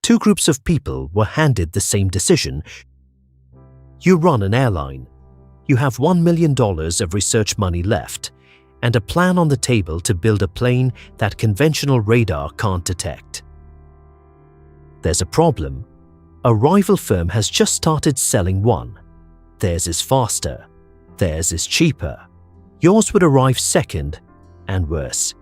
Two groups of people were handed the same decision. You run an airline. You have $1 million of research money left and a plan on the table to build a plane that conventional radar can't detect. There's a problem. A rival firm has just started selling one. Theirs is faster. Theirs is cheaper. Yours would arrive second and worse.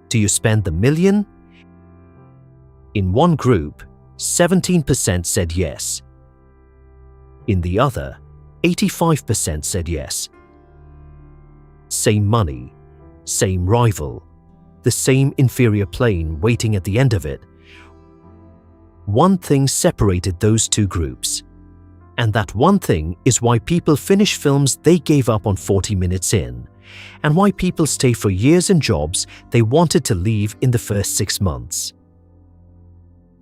Do you spend the million? In one group, 17% said yes. In the other, 85% said yes. Same money, same rival, the same inferior plane waiting at the end of it. One thing separated those two groups. And that one thing is why people finish films they gave up on 40 minutes in, and why people stay for years in jobs they wanted to leave in the first 6 months.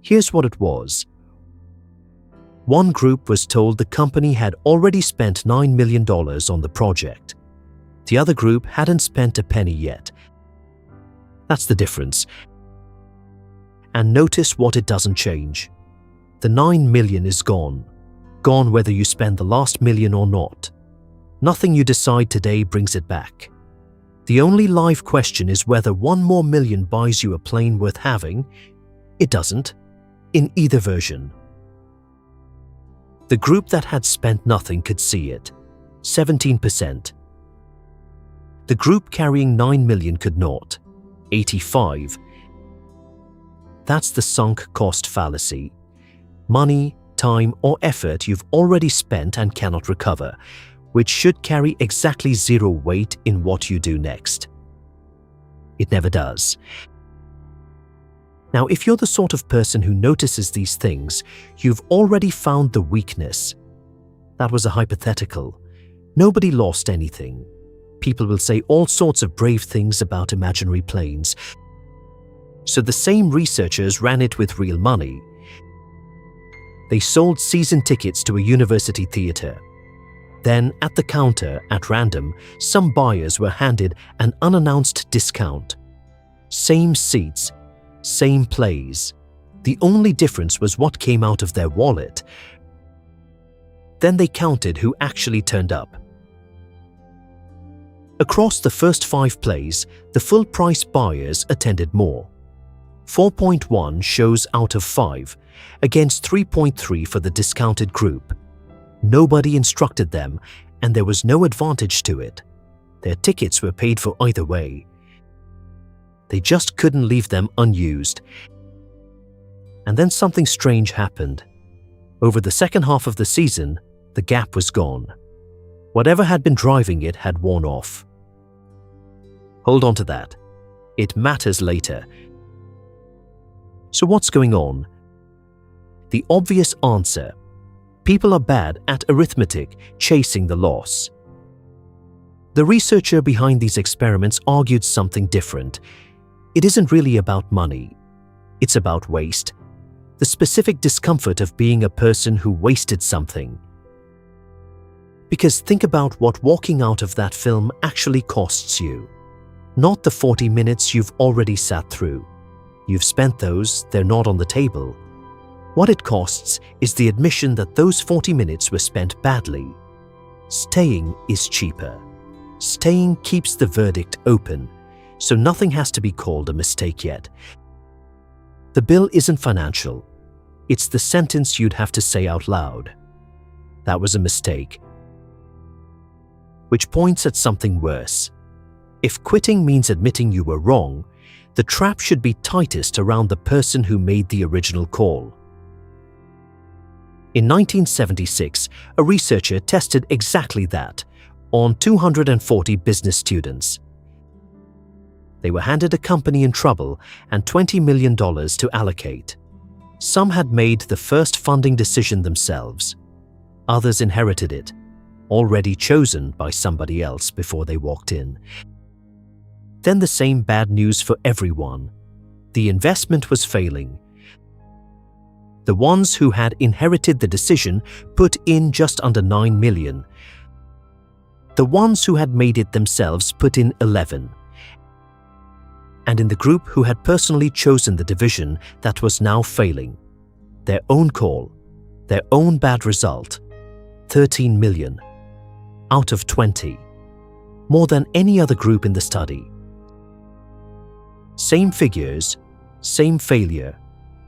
Here's what it was. One group was told the company had already spent $9 million on the project. The other group hadn't spent a penny yet. That's the difference. And notice what it doesn't change. The $9 million is gone. Gone whether you spend the last million or not. Nothing you decide today brings it back. The only live question is whether $1 more million buys you a plane worth having. It doesn't, in either version. The group that had spent nothing could see it, 17%. The group carrying $9 million could not, 85%. That's the sunk cost fallacy. Money, time, or effort you've already spent and cannot recover, which should carry exactly zero weight in what you do next. It never does. Now, if you're the sort of person who notices these things, you've already found the weakness. That was a hypothetical. Nobody lost anything. People will say all sorts of brave things about imaginary planes. So the same researchers ran it with real money. They sold season tickets to a university theater. Then, at the counter, at random, some buyers were handed an unannounced discount. Same seats, same plays. The only difference was what came out of their wallet. Then they counted who actually turned up. Across the first 5 plays, the full-price buyers attended more. 4.1 shows out of 5, against 3.3 for the discounted group. Nobody instructed them, and there was no advantage to it. Their tickets were paid for either way. They just couldn't leave them unused. And then something strange happened. Over the second half of the season, the gap was gone. Whatever had been driving it had worn off. Hold on to that. It matters later. So what's going on? The obvious answer. People are bad at arithmetic, chasing the loss. The researcher behind these experiments argued something different. It isn't really about money. It's about waste. The specific discomfort of being a person who wasted something. Because think about what walking out of that film actually costs you. Not the 40 minutes you've already sat through. You've spent those, they're not on the table. What it costs is the admission that those 40 minutes were spent badly. Staying is cheaper. Staying keeps the verdict open, so nothing has to be called a mistake yet. The bill isn't financial. It's the sentence you'd have to say out loud. That was a mistake. Which points at something worse. If quitting means admitting you were wrong, the trap should be tightest around the person who made the original call. In 1976, a researcher tested exactly that on 240 business students. They were handed a company in trouble and $20 million to allocate. Some had made the first funding decision themselves. Others inherited it, already chosen by somebody else before they walked in. Then the same bad news for everyone. The investment was failing. The ones who had inherited the decision put in just under $9 million. The ones who had made it themselves put in 11. and in the group who had personally chosen the division that was now failing. Their own call, their own bad result. 13 million out of 20. More than any other group in the study. Same figures, same failure.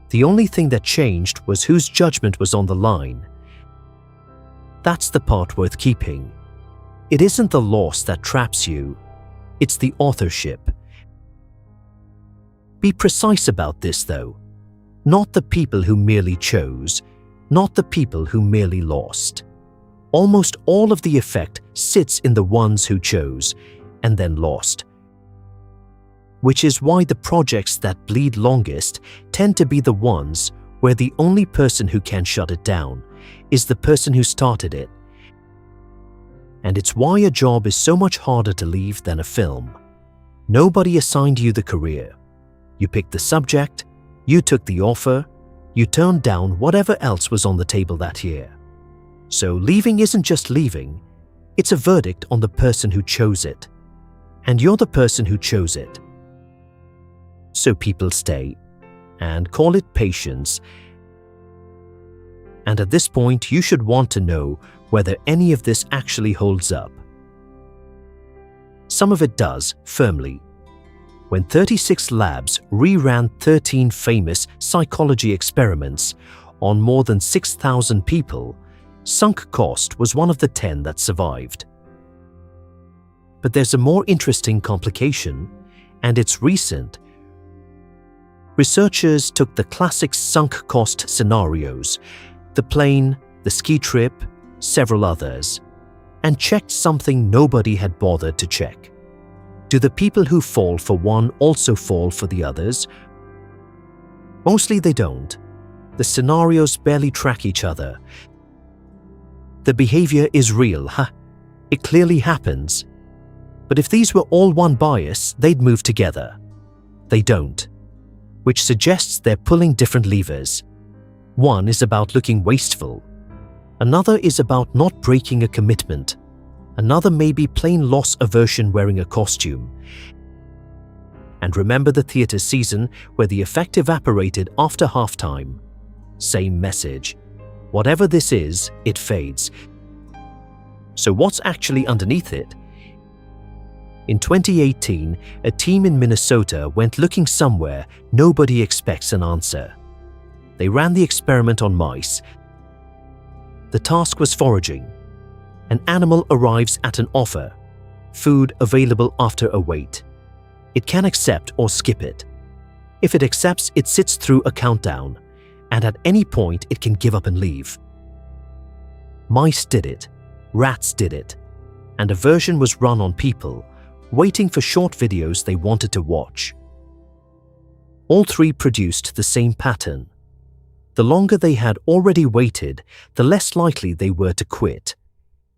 The only thing that changed was whose judgment was on the line. That's the part worth keeping. It isn't the loss that traps you, it's the authorship. Be precise about this though. Not the people who merely chose, not the people who merely lost. Almost all of the effect sits in the ones who chose and then lost. Which is why the projects that bleed longest tend to be the ones where the only person who can shut it down is the person who started it. And it's why a job is so much harder to leave than a film. Nobody assigned you the career. You picked the subject, you took the offer, you turned down whatever else was on the table that year. So leaving isn't just leaving, it's a verdict on the person who chose it. And you're the person who chose it. So people stay, and call it patience. And at this point, you should want to know whether any of this actually holds up. Some of it does, firmly. When 36 labs reran 13 famous psychology experiments on more than 6,000 people, sunk cost was one of the 10 that survived. But there's a more interesting complication, and it's recent. Researchers took the classic sunk cost scenarios, the plane, the ski trip, several others, and checked something nobody had bothered to check. Do the people who fall for one also fall for the others? Mostly they don't. The scenarios barely track each other. The behavior is real, huh? It clearly happens. But if these were all one bias, they'd move together. They don't. Which suggests they're pulling different levers. One is about looking wasteful. Another is about not breaking a commitment. Another may be plain loss aversion wearing a costume. And remember the theatre season where the effect evaporated after halftime. Same message. Whatever this is, it fades. So what's actually underneath it? In 2018, a team in Minnesota went looking somewhere nobody expects an answer. They ran the experiment on mice. The task was foraging. An animal arrives at an offer, food available after a wait. It can accept or skip it. If it accepts, it sits through a countdown, and at any point it can give up and leave. Mice did it, rats did it, and a version was run on people, waiting for short videos they wanted to watch. All three produced the same pattern. The longer they had already waited, the less likely they were to quit,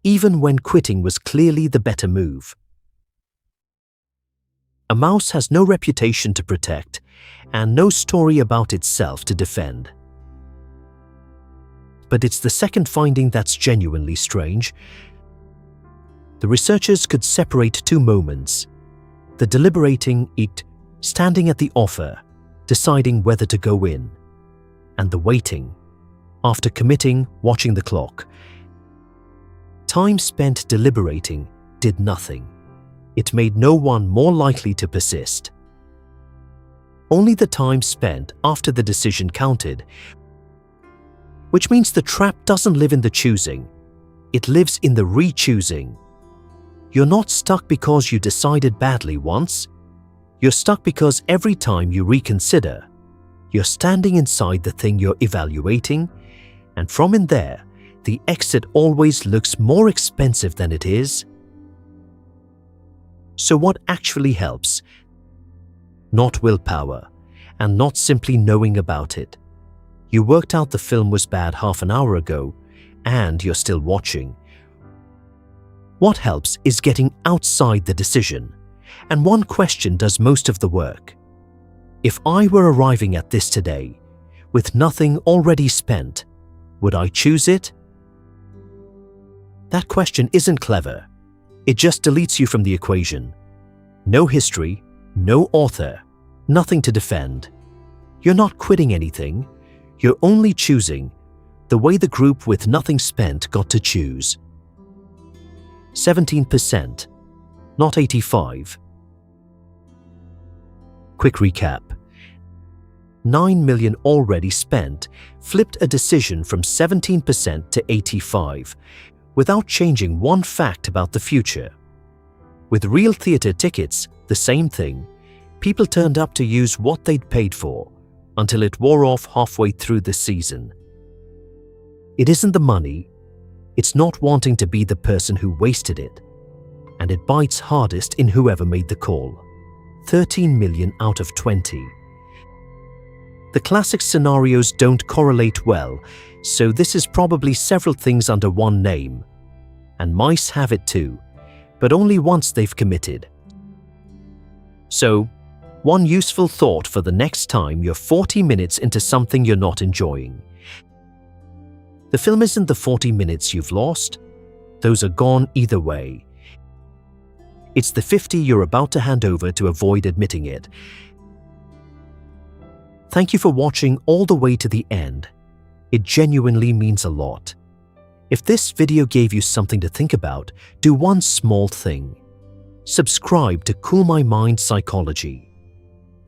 even when quitting was clearly the better move. A mouse has no reputation to protect and no story about itself to defend. But it's the second finding that's genuinely strange. The researchers could separate two moments: the deliberating it, standing at the offer, deciding whether to go in, and the waiting, after committing, watching the clock. Time spent deliberating did nothing. It made no one more likely to persist. Only the time spent after the decision counted, which means the trap doesn't live in the choosing, it lives in the re-choosing. You're not stuck because you decided badly once. You're stuck because every time you reconsider, you're standing inside the thing you're evaluating, and from in there, the exit always looks more expensive than it is. So what actually helps? Not willpower, and not simply knowing about it. You worked out the film was bad half an hour ago, and you're still watching. What helps is getting outside the decision, and one question does most of the work. If I were arriving at this today, with nothing already spent, would I choose it? That question isn't clever. It just deletes you from the equation. No history, no author, Nothing to defend. You're not quitting anything. You're only choosing the way the group with nothing spent got to choose. 17%, not 85%. Quick recap. 9 million already spent flipped a decision from 17% to 85% without changing one fact about the future. With real theatre tickets, the same thing. People turned up to use what they'd paid for until it wore off halfway through the season. It isn't the money, it's not wanting to be the person who wasted it. And it bites hardest in whoever made the call. 13 million out of 20. The classic scenarios don't correlate well, so this is probably several things under one name. And mice have it too, but only once they've committed. So, one useful thought for the next time you're 40 minutes into something you're not enjoying. The film isn't the 40 minutes you've lost. Those are gone either way. It's the 50 you're about to hand over to avoid admitting it. Thank you for watching all the way to the end. It genuinely means a lot. If this video gave you something to think about, do one small thing. Subscribe to CoolMyMind Psychology.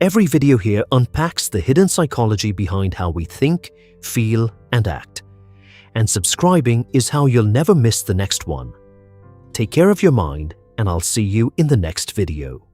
Every video here unpacks the hidden psychology behind how we think, feel, and act. And subscribing is how you'll never miss the next one. Take care of your mind, and I'll see you in the next video.